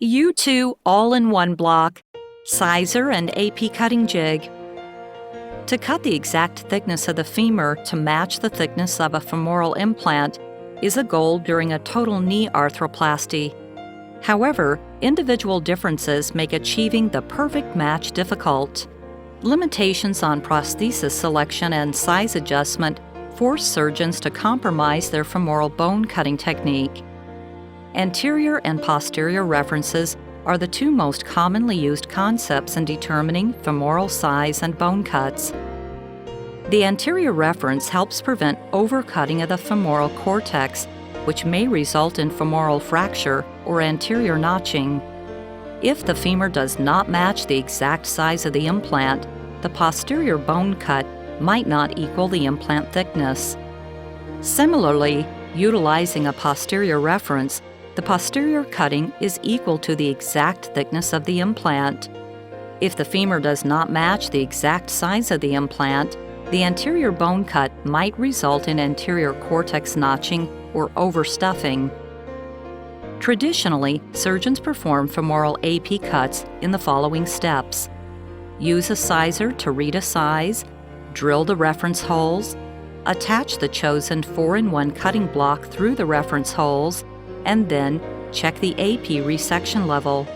U2 all-in-one block, sizer and AP cutting jig. To cut the exact thickness of the femur to match the thickness of a femoral implant is a goal during a total knee arthroplasty. However, individual differences make achieving the perfect match difficult. Limitations on prosthesis selection and size adjustment force surgeons to compromise their femoral bone cutting technique. Anterior and posterior references are the two most commonly used concepts in determining femoral size and bone cuts. The anterior reference helps prevent overcutting of the femoral cortex, which may result in femoral fracture or anterior notching. If the femur does not match the exact size of the implant, the posterior bone cut might not equal the implant thickness. Similarly, utilizing a posterior reference, the posterior cutting is equal to the exact thickness of the implant. If the femur does not match the exact size of the implant, the anterior bone cut might result in anterior cortex notching or overstuffing. Traditionally, surgeons perform femoral AP cuts in the following steps: use a sizer to read a size, drill the reference holes, attach the chosen 4-in-1 cutting block through the reference holes, and then check the AP resection level.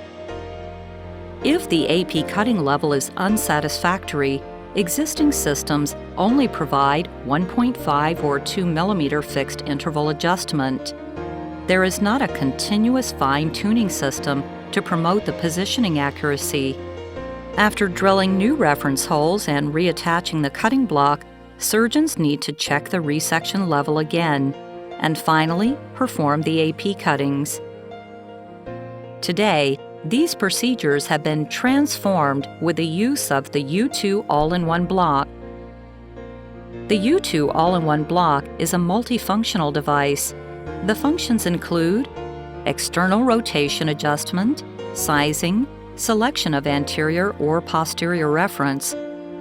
If the AP cutting level is unsatisfactory, existing systems only provide 1.5 or 2 mm fixed interval adjustment. There is not a continuous fine-tuning system to promote the positioning accuracy. After drilling new reference holes and reattaching the cutting block, surgeons need to check the resection level again, and finally perform the AP cuttings. Today, these procedures have been transformed with the use of the U2 all-in-one block. The U2 all-in-one block is a multifunctional device. The functions include external rotation adjustment, sizing, selection of anterior or posterior reference,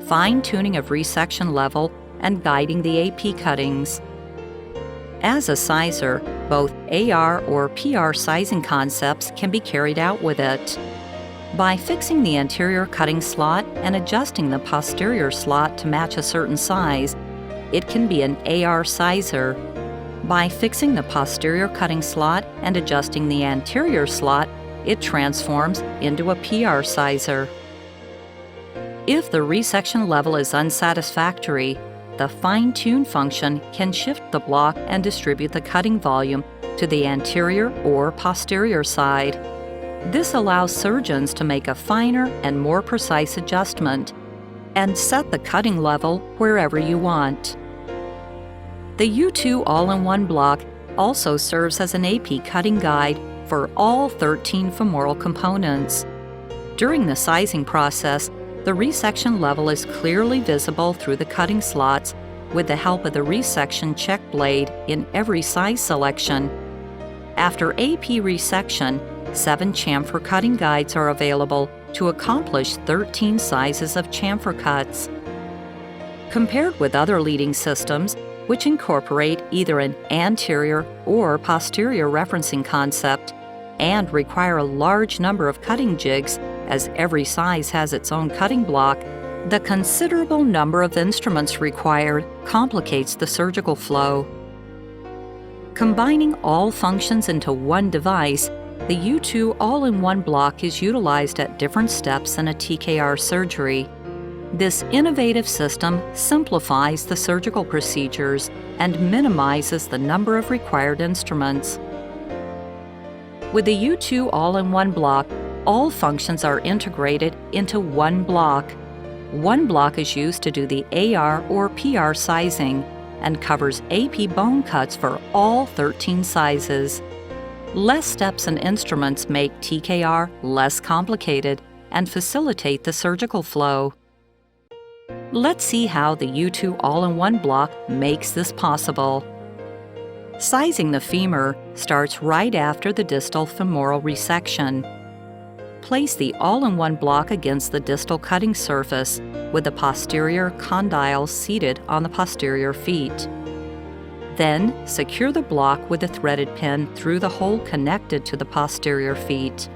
fine-tuning of resection level, and guiding the AP cuttings. As a sizer, both AR or PR sizing concepts can be carried out with it. By fixing the anterior cutting slot and adjusting the posterior slot to match a certain size, it can be an AR sizer. By fixing the posterior cutting slot and adjusting the anterior slot, it transforms into a PR sizer. If the resection level is unsatisfactory, the fine-tune function can shift the block and distribute the cutting volume to the anterior or posterior side. This allows surgeons to make a finer and more precise adjustment and set the cutting level wherever you want. The U2 all-in-one block also serves as an AP cutting guide for all 13 femoral components. During the sizing process, the resection level is clearly visible through the cutting slots with the help of the resection check blade in every size selection. After AP resection, 7 chamfer cutting guides are available to accomplish 13 sizes of chamfer cuts. Compared with other leading systems, which incorporate either an anterior or posterior referencing concept and require a large number of cutting jigs, as every size has its own cutting block, the considerable number of instruments required complicates the surgical flow. Combining all functions into one device, the U2 all-in-one block is utilized at different steps in a TKR surgery. This innovative system simplifies the surgical procedures and minimizes the number of required instruments. With the U2 all-in-one block, all functions are integrated into one block. One block is used to do the AR or PR sizing and covers AP bone cuts for all 13 sizes. Less steps and instruments make TKR less complicated and facilitate the surgical flow. Let's see how the U2 all-in-one block makes this possible. Sizing the femur starts right after the distal femoral resection. Place the all-in-one block against the distal cutting surface with the posterior condyle seated on the posterior feet. Then, secure the block with a threaded pin through the hole connected to the posterior feet.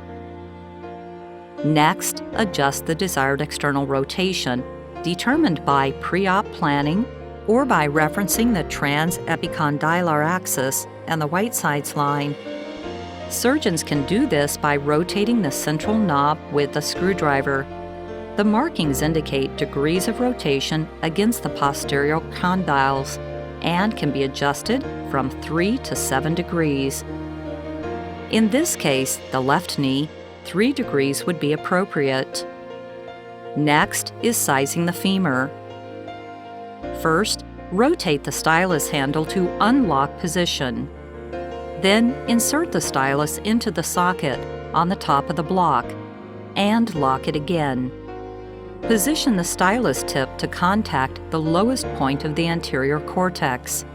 Next, adjust the desired external rotation, determined by pre-op planning or by referencing the trans-epicondylar axis and the white sides line. Surgeons can do this by rotating the central knob with a screwdriver. The markings indicate degrees of rotation against the posterior condyles and can be adjusted from 3 to 7 degrees. In this case, the left knee, 3 degrees would be appropriate. Next is sizing the femur. First, rotate the stylus handle to unlock position. Then insert the stylus into the socket on the top of the block and lock it again. Position the stylus tip to contact the lowest point of the anterior cortex.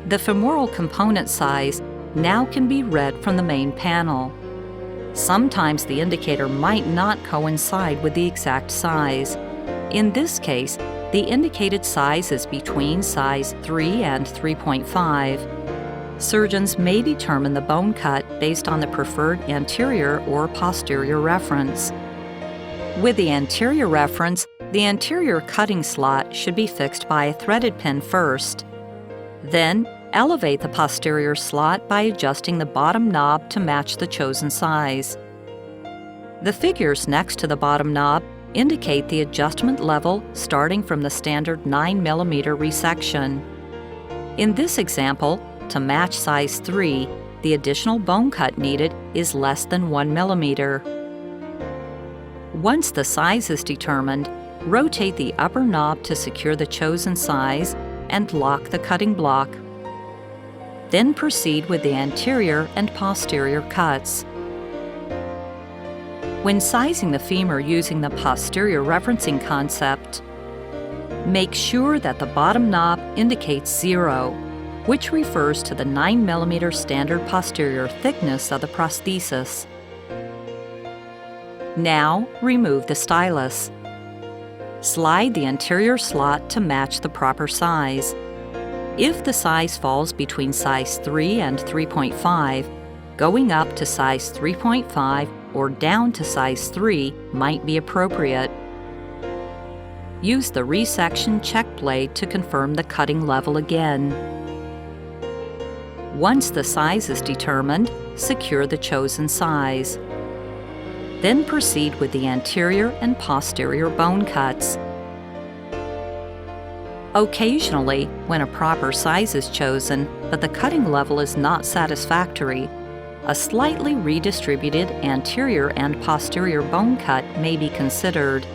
The femoral component size now can be read from the main panel. Sometimes the indicator might not coincide with the exact size. In this case, the indicated size is between size 3 and 3.5. Surgeons may determine the bone cut based on the preferred anterior or posterior reference. With the anterior reference, the anterior cutting slot should be fixed by a threaded pin first. Then, elevate the posterior slot by adjusting the bottom knob to match the chosen size. The figures next to the bottom knob indicate the adjustment level starting from the standard 9 mm resection. In this example, to match size 3, the additional bone cut needed is less than 1 mm. Once the size is determined, rotate the upper knob to secure the chosen size and lock the cutting block. Then proceed with the anterior and posterior cuts. When sizing the femur using the posterior referencing concept, make sure that the bottom knob indicates 0, which refers to the 9 mm standard posterior thickness of the prosthesis. Now, remove the stylus. Slide the anterior slot to match the proper size. If the size falls between size 3 and 3.5, going up to size 3.5 or down to size 3 might be appropriate. Use the resection check blade to confirm the cutting level again. Once the size is determined, secure the chosen size. Then proceed with the anterior and posterior bone cuts. Occasionally, when a proper size is chosen but the cutting level is not satisfactory, a slightly redistributed anterior and posterior bone cut may be considered.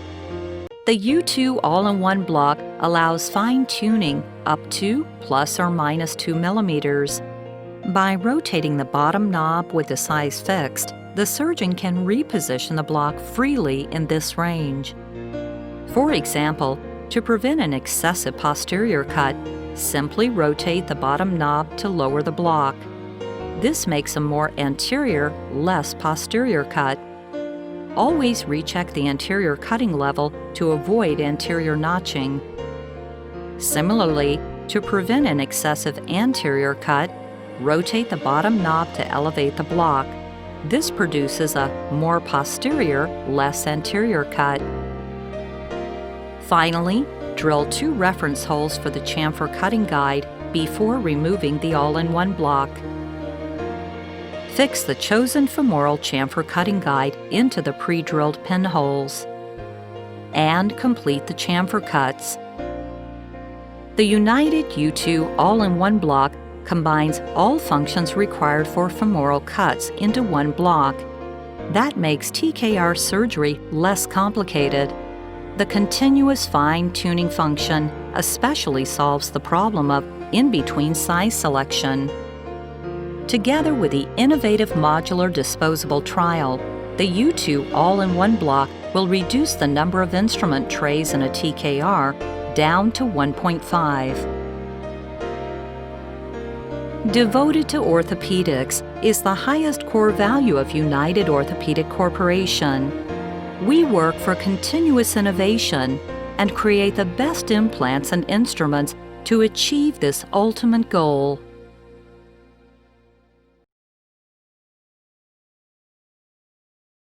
The U2 all-in-one block allows fine-tuning up to plus or minus 2 millimeters. By rotating the bottom knob with the size fixed, the surgeon can reposition the block freely in this range. For example, to prevent an excessive posterior cut, simply rotate the bottom knob to lower the block. This makes a more anterior, less posterior cut. Always recheck the anterior cutting level to avoid anterior notching. Similarly, to prevent an excessive anterior cut, rotate the bottom knob to elevate the block. This produces a more posterior, less anterior cut. Finally, drill 2 reference holes for the chamfer cutting guide before removing the all-in-one block. Fix the chosen femoral chamfer cutting guide into the pre-drilled pinholes. And complete the chamfer cuts. The United U2 all-in-one block combines all functions required for femoral cuts into one block. That makes TKR surgery less complicated. The continuous fine-tuning function especially solves the problem of in-between size selection. Together with the innovative modular disposable trowel, the U2 all-in-one block will reduce the number of instrument trays in a TKR down to 1.5. Devoted to orthopedics is the highest core value of United Orthopedic Corporation. We work for continuous innovation and create the best implants and instruments to achieve this ultimate goal.